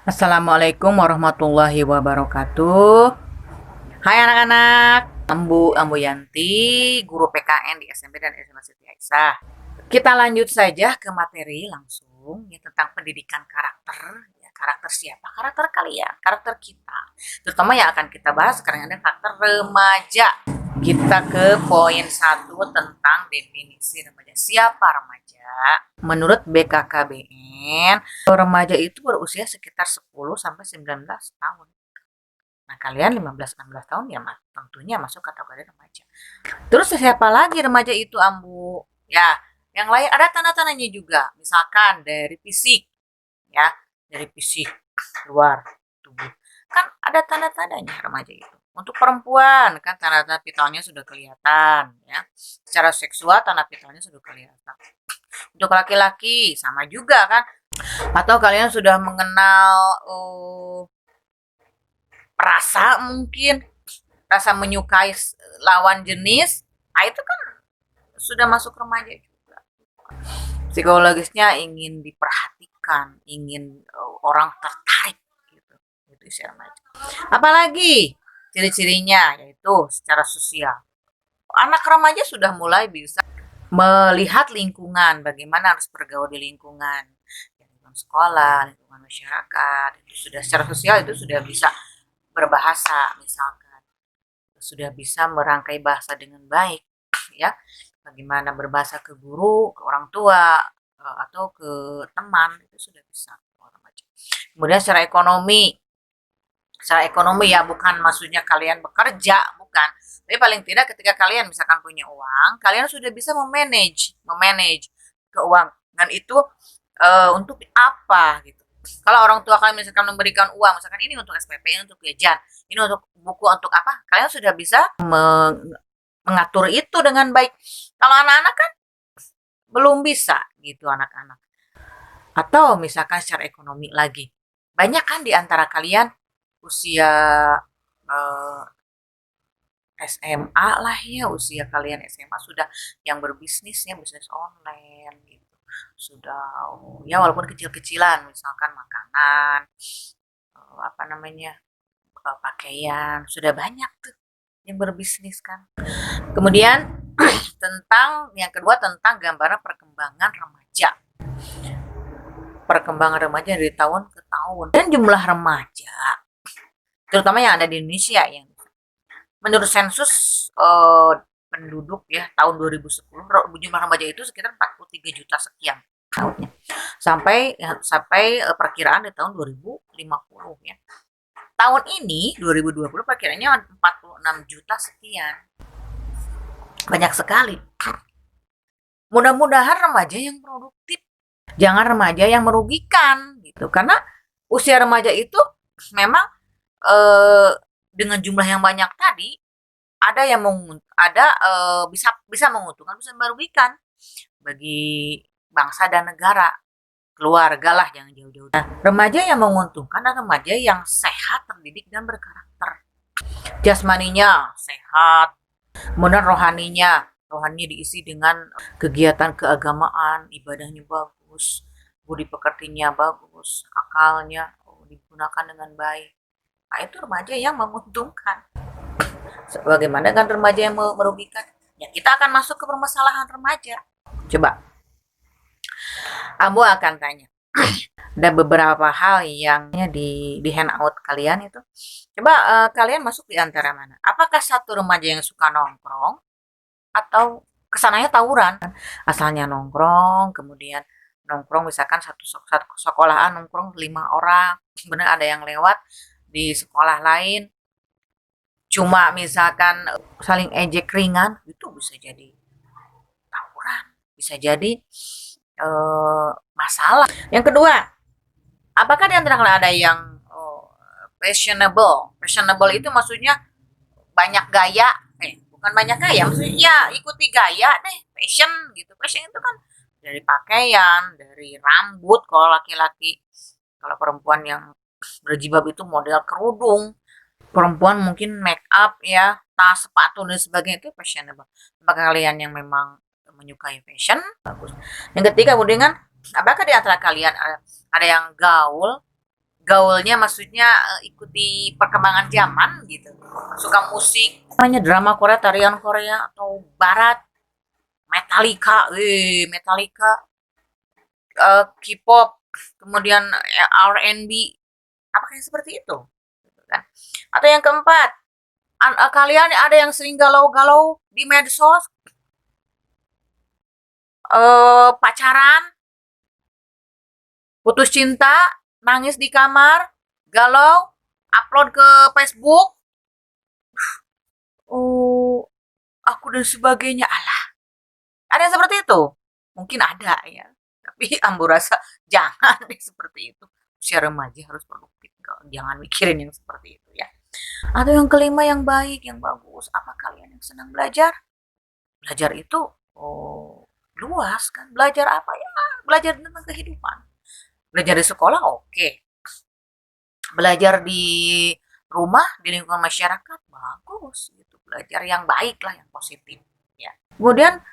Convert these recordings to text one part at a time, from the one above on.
Assalamualaikum warahmatullahi wabarakatuh. Hai anak-anak, Ambu Yanti, guru PKN di SMP dan SMA Siti Aisyah. Kita lanjut saja ke materi langsung ya tentang pendidikan karakter. Ya, karakter siapa? Karakter kalian, karakter kita. Terutama yang akan kita bahas sekarang ada karakter remaja. Kita ke poin 1 tentang definisi remaja. Siapa remaja? Menurut BKKBN, remaja itu berusia sekitar 10 sampai 19 tahun. Nah, kalian 15-16 tahun ya tentunya masuk kategori remaja. Terus siapa lagi remaja itu, Ambu? Ya, yang lain ada tanda-tandanya juga. Misalkan dari fisik, ya, dari fisik luar tubuh. Kan ada tanda-tandanya remaja itu. Untuk perempuan kan tanda-tanda vitalnya sudah kelihatan, ya. Secara seksual tanda vitalnya sudah kelihatan. Untuk laki-laki sama juga kan. Atau kalian sudah mengenal rasa mungkin rasa menyukai lawan jenis, nah itu kan sudah masuk remaja juga. Psikologisnya ingin diperhatikan, ingin orang tertarik gitu. Itu usia remaja. Apalagi ciri-cirinya yaitu secara sosial. Anak remaja sudah mulai bisa melihat lingkungan, bagaimana harus bergaul di lingkungan, lingkungan sekolah, lingkungan masyarakat. Itu sudah secara sosial itu sudah bisa berbahasa misalkan, sudah bisa merangkai bahasa dengan baik, ya. Bagaimana berbahasa ke guru, ke orang tua, atau ke teman itu sudah bisa orang remaja. Kemudian secara ekonomi ya bukan maksudnya kalian bekerja, bukan. Tapi paling tidak ketika kalian misalkan punya uang, kalian sudah bisa memanage keuangan itu untuk apa gitu. Kalau orang tua kalian misalkan memberikan uang, misalkan ini untuk SPP, ini untuk jajan, ini untuk buku, untuk apa, kalian sudah bisa mengatur itu dengan baik. Kalau anak-anak kan belum bisa gitu anak-anak. Atau misalkan secara ekonomi lagi, banyak kan di antara kalian usia eh, SMA lah ya, usia kalian SMA sudah yang berbisnisnya bisnis online gitu. Sudah ya walaupun kecil-kecilan misalkan makanan, apa namanya, pakaian, sudah banyak tuh yang berbisnis kan. Kemudian tentang yang kedua tentang gambaran perkembangan remaja. Perkembangan remaja dari tahun ke tahun dan jumlah remaja terutama yang ada di Indonesia yang menurut sensus penduduk ya tahun 2010 jumlah remaja itu sekitar 43 juta sekian tahunnya sampai perkiraan di tahun 2050 ya. Tahun ini 2020 perkiraannya 46 juta sekian. Banyak sekali. Mudah-mudahan remaja yang produktif, jangan remaja yang merugikan gitu. Karena usia remaja itu memang eh, dengan jumlah yang banyak tadi ada yang bisa bisa menguntungkan, bisa merugikan bagi bangsa dan negara, keluarga lah jangan jauh-jauh. Nah, remaja yang menguntungkan adalah remaja yang sehat, terdidik dan berkarakter. Jasmaninya sehat, kemudian rohaninya diisi dengan kegiatan keagamaan, ibadahnya bagus, budi pekertinya bagus, akalnya digunakan dengan baik. Nah, itu remaja yang menguntungkan. Bagaimana dengan remaja yang merugikan? Ya, kita akan masuk ke permasalahan remaja. Coba, Abu akan tanya. Ada beberapa hal yang di handout kalian itu. Coba kalian masuk di antara mana? Apakah satu remaja yang suka nongkrong atau kesananya tawuran? Asalnya nongkrong, kemudian nongkrong misalkan satu sekolahan nongkrong 5 orang, kemudian ada yang lewat di sekolah lain cuma misalkan saling ejek ringan itu bisa jadi tawuran, bisa jadi masalah. Yang kedua, apakah di antara kalian ada yang fashionable? Fashionable itu maksudnya banyak gaya, bukan banyak gaya, maksudnya ya ikuti gaya deh, fashion gitu. Fashion itu kan dari pakaian, dari rambut kalau laki-laki, kalau perempuan yang berjilbab itu model kerudung, perempuan mungkin make up ya, tas, sepatu dan sebagainya itu fashionable. Apakah kalian yang memang menyukai fashion? Bagus. Yang ketiga, kemudian apakah di antara kalian ada yang gaul? gaulnya maksudnya ikuti perkembangan zaman gitu. Suka musik, namanya drama Korea, tarian Korea atau barat, Metallica, Metallica, K-pop, kemudian R&B, apa kayak seperti itu, gitu kan. Atau yang keempat, kalian ada yang sering galau-galau di medsos, pacaran, putus cinta, nangis di kamar, galau, upload ke Facebook, oh aku dan sebagainya. Alah, ada yang seperti itu? Mungkin ada ya. Tapi ambo rasa jangan deh seperti itu. Usia remaja harus produktif. Jangan mikirin yang seperti itu ya. Atau yang kelima yang baik, yang bagus. Apa kalian yang senang belajar? Belajar itu oh, luas kan. Belajar apa ya? Belajar tentang kehidupan. Belajar di sekolah oke. Belajar di rumah, di lingkungan masyarakat bagus gitu. Belajar yang baik lah, yang positif ya. Kemudian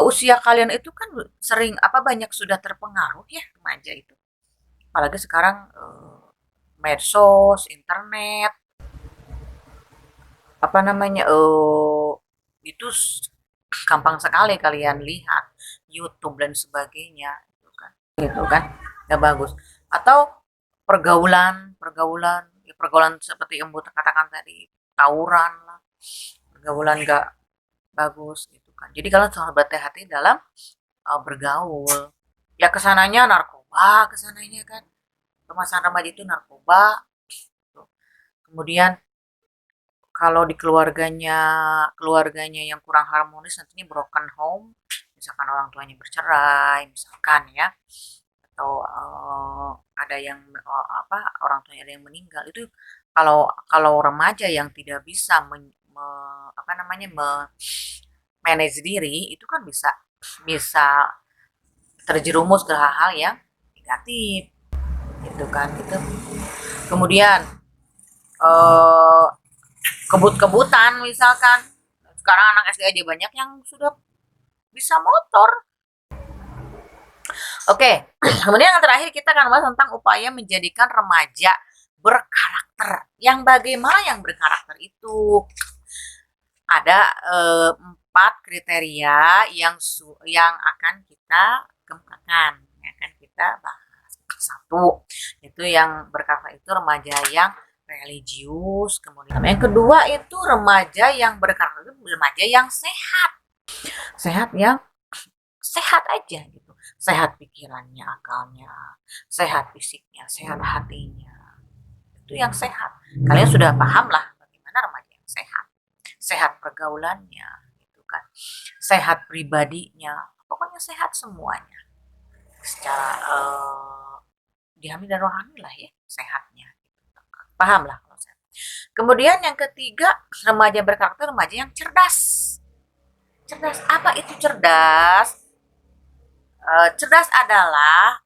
usia kalian itu kan sering apa banyak sudah terpengaruh ya remaja itu. Apalagi sekarang medsos, internet, apa namanya itu gampang sekali kalian lihat YouTube dan sebagainya gitu kan nggak bagus atau pergaulan pergaulan ya pergaulan seperti yang Bu katakan tadi tawuran lah pergaulan nggak bagus gitu kan jadi kalian harus berhati-hati dalam bergaul ya kesananya narkoba kesananya kan kemasan remaja itu narkoba gitu. Kemudian kalau di keluarganya yang kurang harmonis nantinya broken home misalkan orang tuanya bercerai misalkan ya atau ada yang apa orang tuanya ada yang meninggal itu kalau kalau remaja yang tidak bisa apa namanya manage diri itu kan bisa bisa terjerumus ke hal-hal yang negatif gitu kan gitu kemudian eh, kebut-kebutan misalkan sekarang anak SD aja banyak yang sudah bisa motor. Oke, kemudian yang terakhir kita akan bahas tentang upaya menjadikan remaja berkarakter. Yang bagaimana yang berkarakter itu? Ada 4 kriteria yang akan kita kemukakan, yang akan kita bahas. Satu, itu yang berkarakter itu remaja yang religius. Kemudian yang kedua itu remaja yang berkarakter itu remaja yang sehat. Sehat yang sehat aja gitu sehat pikirannya akalnya sehat fisiknya sehat hatinya itu yang sehat kalian sudah paham lah bagaimana remaja yang sehat sehat pergaulannya gitu kan sehat pribadinya pokoknya sehat semuanya secara dihami dan rohani lah ya sehatnya paham lah kalau sehat. Kemudian yang ketiga remaja berkarakter remaja yang cerdas cerdas apa itu cerdas cerdas adalah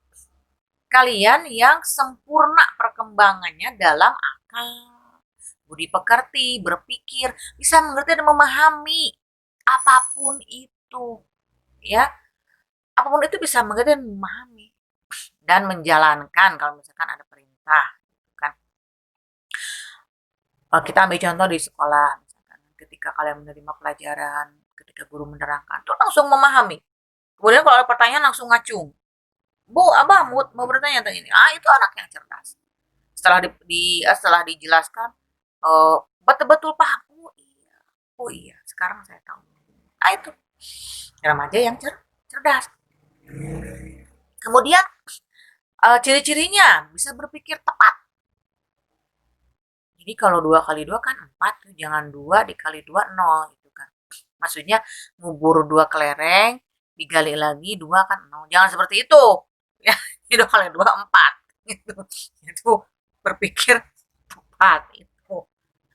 kalian yang sempurna perkembangannya dalam akal, budi pekerti, berpikir, bisa mengerti dan memahami apapun itu, ya. Apapun itu bisa mengerti dan memahami dan menjalankan kalau misalkan ada perintah, kan. Kita ambil contoh di sekolah, misalkan ketika kalian menerima pelajaran, ketika guru menerangkan, tuh langsung memahami. Kemudian kalau ada pertanyaan langsung ngacung. Bu, Abah mau bertanya tentang ini. Ah, itu anak yang cerdas. Setelah dijelaskan, betul-betul paham. Oh iya, sekarang saya tahu. Ah itu remaja yang cerdas. Kemudian ciri-cirinya bisa berpikir tepat. Jadi kalau 2 kali 2 kan 4, jangan 2 dikali 2 0 gitu kan. Maksudnya ngubur 2 kelereng, digali lagi 2 kan 0. Jangan seperti itu. Ya, 2 kali 2 4 gitu. Itu berpikir tepat itu.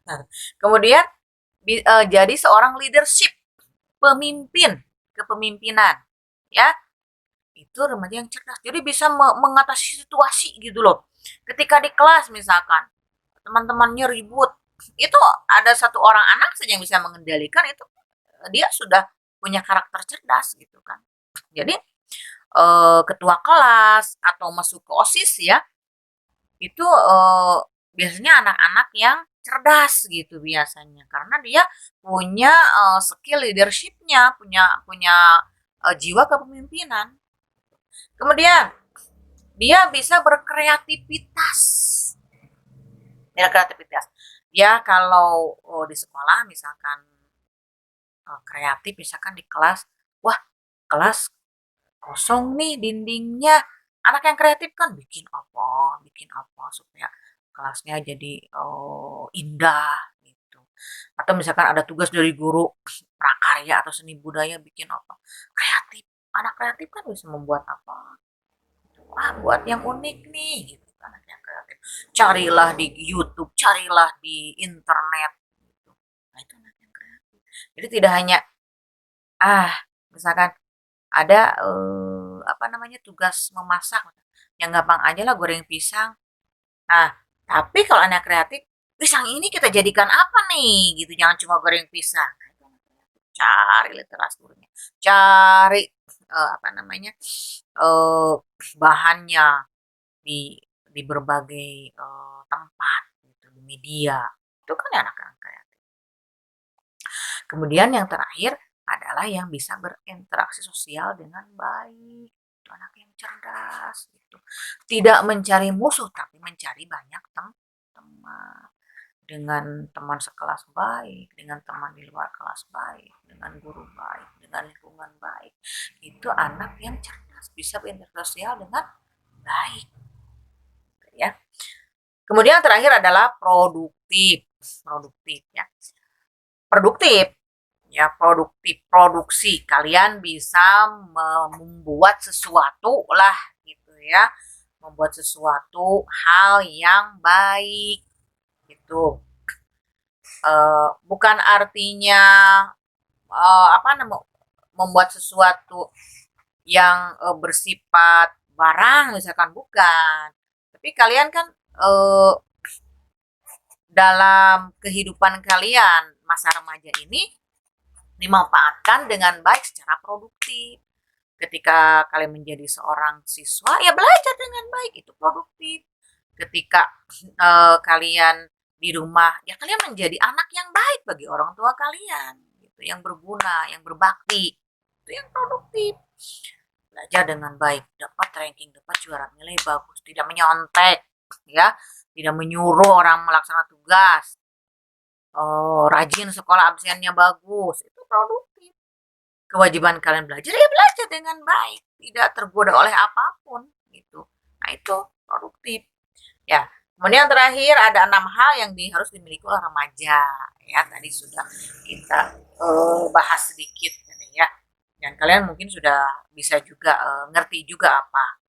Nah, kemudian jadi seorang leadership, pemimpin, kepemimpinan, ya. Itu remaja yang cerdas. Jadi bisa mengatasi situasi gitu loh. Ketika di kelas misalkan teman-temannya ribut, itu ada satu orang anak saja yang bisa mengendalikan itu dia sudah punya karakter cerdas gitu kan. Jadi ketua kelas atau masuk ke OSIS ya itu biasanya anak-anak yang cerdas gitu biasanya karena dia punya skill leadershipnya, punya punya jiwa kepemimpinan. Kemudian dia bisa berkreativitas. Ya kreativitas. Ya kalau di sekolah misalkan kreatif misalkan di kelas, wah kelas kosong nih dindingnya. Anak yang kreatif kan bikin apa supaya kelasnya jadi indah gitu. Atau misalkan ada tugas dari guru prakarya atau seni budaya bikin apa? Kreatif. Anak kreatif kan bisa membuat apa? Wah, buat yang unik nih gitu. Anak yang kreatif. Carilah di YouTube, carilah di internet gitu. Nah, itu anak yang kreatif. Jadi tidak hanya ah misalkan ada apa namanya tugas memasak yang gampang aja lah goreng pisang. Nah, tapi kalau anak kreatif, pisang ini kita jadikan apa nih? Gitu, jangan cuma goreng pisang. Nah, itu anak kreatif. Cari literaturnya, cari apa namanya eh bahannya di berbagai tempat gitu, di media. Itu kan anak-anak kreatif. Kemudian yang terakhir adalah yang bisa berinteraksi sosial dengan baik. Itu anak yang cerdas gitu. Tidak mencari musuh tapi mencari banyak teman. Dengan teman sekelas baik, dengan teman di luar kelas baik, dengan guru baik, dengan lingkungan baik. Itu anak yang cerdas, bisa berinteraksi sosial dengan baik ya. Kemudian yang terakhir adalah produktif. Produktif ya. Produktif ya produktif produksi kalian bisa membuat sesuatu lah gitu ya, membuat sesuatu hal yang baik gitu. Bukan artinya apa namanya membuat sesuatu yang bersifat barang misalkan, bukan, tapi kalian kan dalam kehidupan kalian masa remaja ini dimanfaatkan dengan baik secara produktif. Ketika kalian menjadi seorang siswa, ya belajar dengan baik, itu produktif. Ketika kalian di rumah, ya kalian menjadi anak yang baik bagi orang tua kalian, gitu, yang berguna, yang berbakti, itu yang produktif. Belajar dengan baik, dapat ranking, dapat juara nilai bagus, tidak menyontek, ya, tidak menyuruh orang melaksanakan tugas, rajin sekolah absennya bagus, itu produktif. Kewajiban kalian belajar ya belajar dengan baik, tidak tergoda oleh apapun gitu. Nah itu produktif ya. Kemudian yang terakhir ada 6 hal yang harus dimiliki oleh remaja ya, tadi sudah kita bahas sedikit ya, dan kalian mungkin sudah bisa juga ngerti juga apa.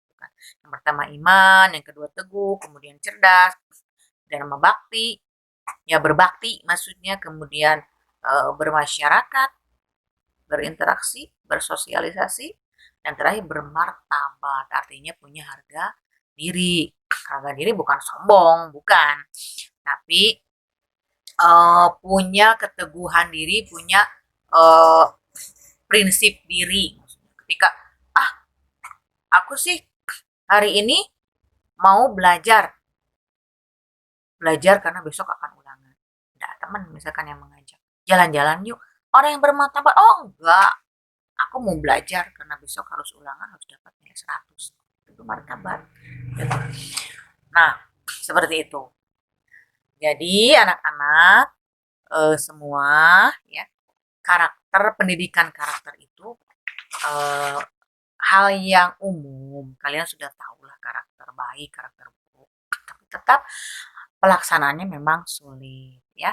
Yang pertama iman, yang kedua teguh, kemudian cerdas dan bakti ya, berbakti maksudnya, kemudian bermasyarakat, berinteraksi, bersosialisasi, dan terakhir bermartabat, artinya punya harga diri. Harga diri bukan sombong, bukan, tapi punya keteguhan diri, punya uh, prinsip diri. Ketika aku sih hari ini mau belajar karena besok akan ulangan. Ada teman misalkan yang mengajak jalan-jalan yuk. Orang yang bermartabat, oh enggak, aku mau belajar karena besok harus ulangan, harus dapat nilai 100. Itu martabat. Nah, seperti itu. Jadi anak-anak semua ya, pendidikan karakter itu hal yang umum. Kalian sudah tahu lah karakter baik, karakter buruk. Tapi tetap pelaksanaannya memang sulit ya.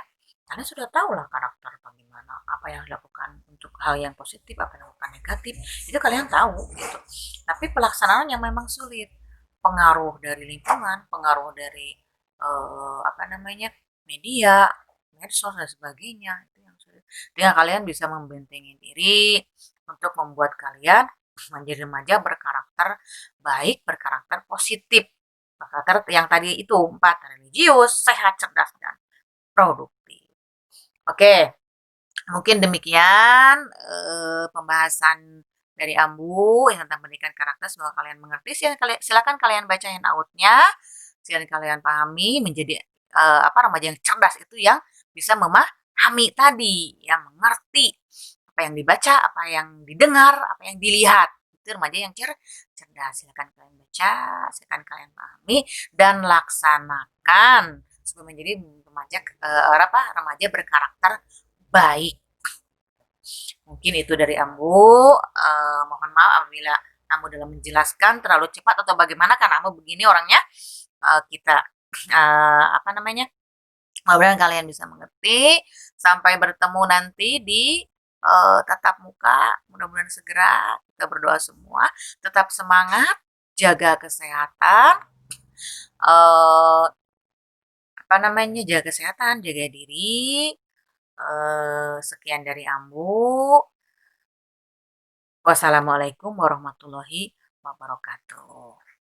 Kalian sudah tahu lah karakter bagaimana, apa yang dilakukan untuk hal yang positif, apa yang dilakukan negatif, itu kalian tahu gitu. Tapi pelaksanaannya memang sulit. Pengaruh dari lingkungan, pengaruh dari apa namanya media, medsos dan sebagainya, itu yang sulit. Dengan kalian bisa membentengi diri untuk membuat kalian menjadi remaja berkarakter baik, berkarakter positif. Karakter yang tadi itu 4, religius, sehat, cerdas, dan produktif. Oke, mungkin demikian pembahasan dari Ambu yang tentang pendidikan karakter. Semoga kalian mengerti. Silakan kalian bacain outnya. Sekali kalian pahami menjadi, remaja yang cerdas itu yang bisa memahami tadi, yang mengerti apa yang dibaca, apa yang didengar, apa yang dilihat. Itu remaja yang cerdas. Silakan kalian baca, silakan kalian pahami dan laksanakan supaya menjadi remaja berkarakter baik. Mungkin itu dari Ambu, mohon maaf apabila Ambu dalam menjelaskan terlalu cepat atau bagaimana karena Ambu begini orangnya, kita, apa namanya, mudah-mudahan kalian bisa mengerti. Sampai bertemu nanti di, tatap muka, mudah-mudahan segera. Kita berdoa semua, tetap semangat, jaga kesehatan, eee, jaga kesehatan, jaga diri, sekian dari Ambu. Wassalamualaikum warahmatullahi wabarakatuh.